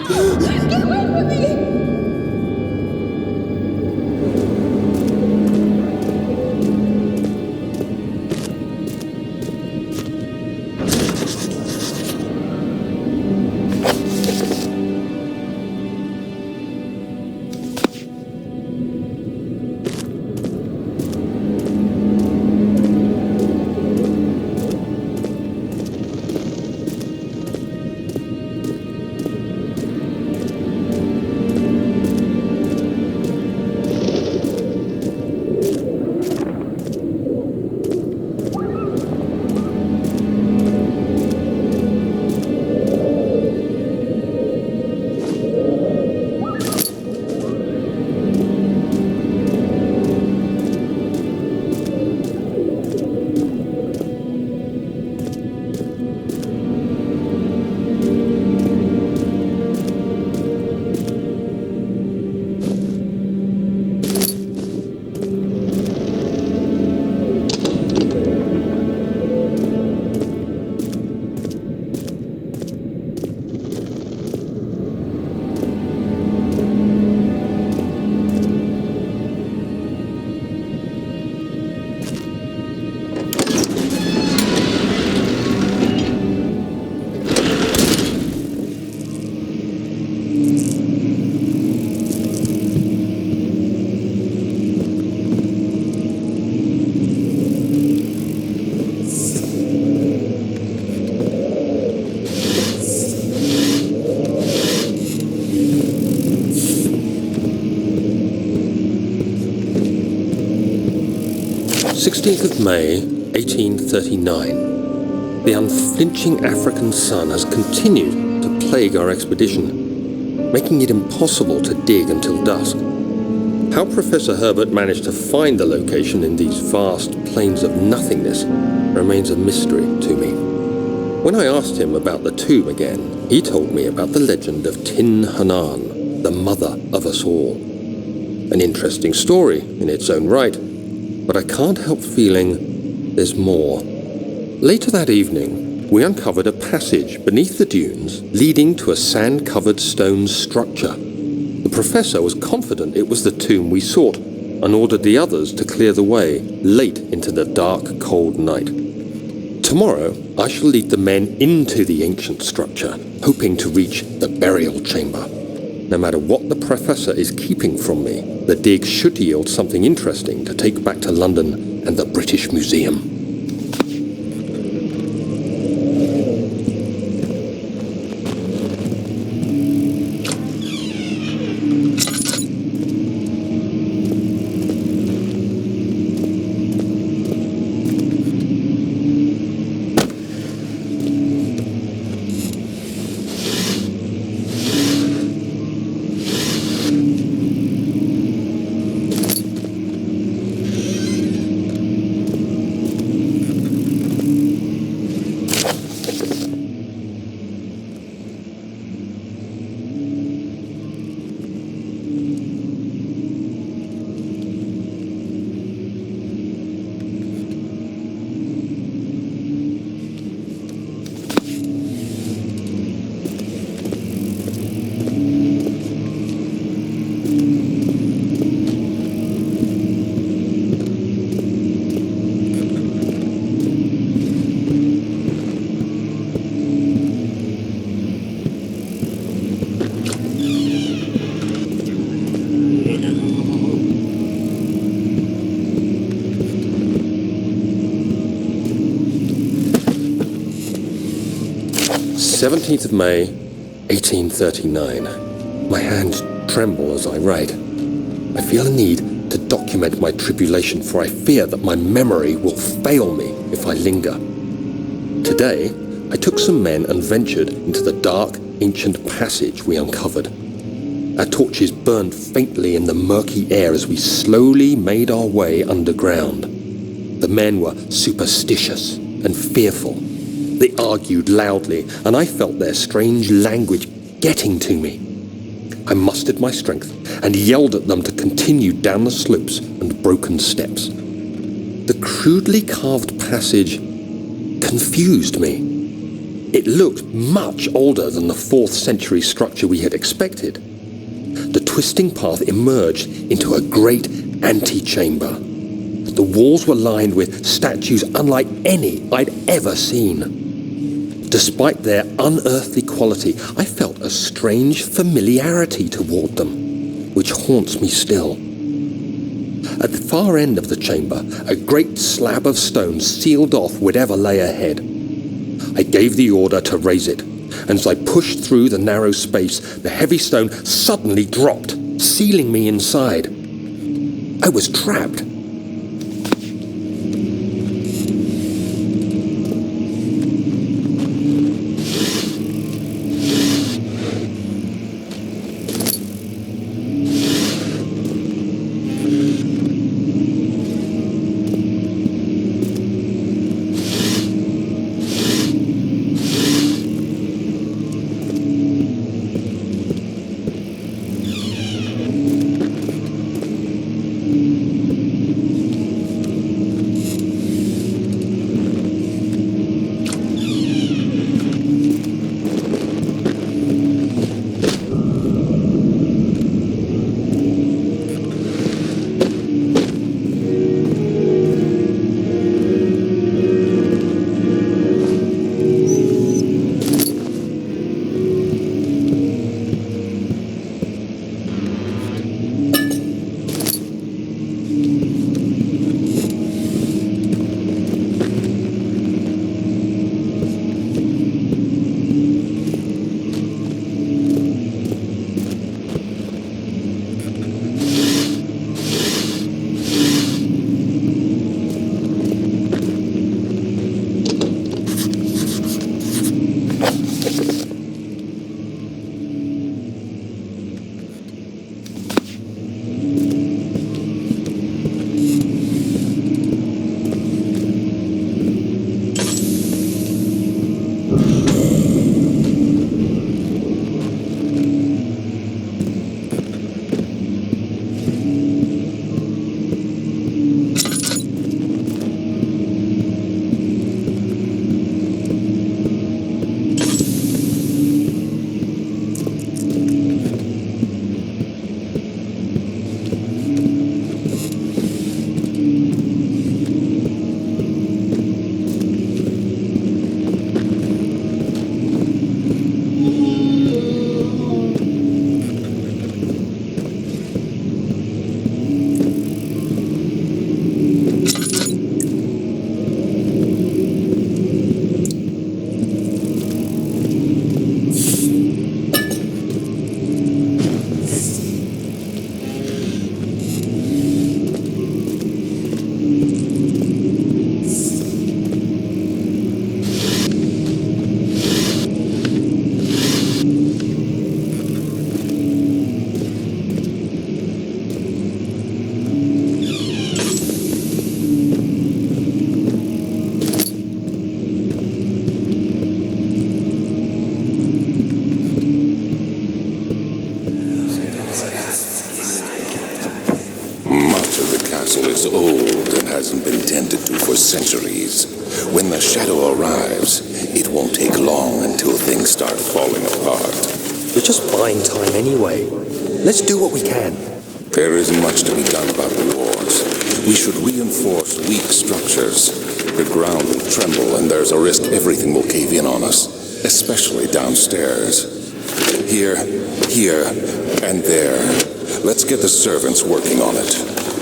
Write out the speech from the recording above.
Get away from me! May 1839. The unflinching African sun has continued to plague our expedition, making it impossible to dig until dusk. How Professor Herbert managed to find the location in these vast plains of nothingness remains a mystery to me. When I asked him about the tomb again, he told me about the legend of Tin Hanan, the mother of us all. An interesting story in its own right, but I can't help feeling there's more. Later that evening, we uncovered a passage beneath the dunes leading to a sand-covered stone structure. The professor was confident it was the tomb we sought and ordered the others to clear the way late into the dark, cold night. Tomorrow, I shall lead the men into the ancient structure, hoping to reach the burial chamber. No matter what the professor is keeping from me, the dig should yield something interesting to take back to London and the British Museum. May 1839. My hands tremble as I write. I feel a need to document my tribulation, for I fear that my memory will fail me if I linger. Today, I took some men and ventured into the dark, ancient passage we uncovered. Our torches burned faintly in the murky air as we slowly made our way underground. The men were superstitious and fearful. They argued loudly, and I felt their strange language getting to me. I mustered my strength and yelled at them to continue down the slopes and broken steps. The crudely carved passage confused me. It looked much older than the 4th century structure we had expected. The twisting path emerged into a great antechamber. The walls were lined with statues unlike any I'd ever seen. Despite their unearthly quality, I felt a strange familiarity toward them, which haunts me still. At the far end of the chamber, a great slab of stone sealed off whatever lay ahead. I gave the order to raise it, and as I pushed through the narrow space, the heavy stone suddenly dropped, sealing me inside. I was trapped. is old and hasn't been tended to for centuries. When the shadow arrives, it won't take long until things start falling apart. We're just buying time anyway. Let's do what we can. There isn't much to be done about the walls. We should reinforce weak structures. The ground will tremble and there's a risk everything will cave in on us, especially downstairs. Here, and there. Let's get the servants working on it.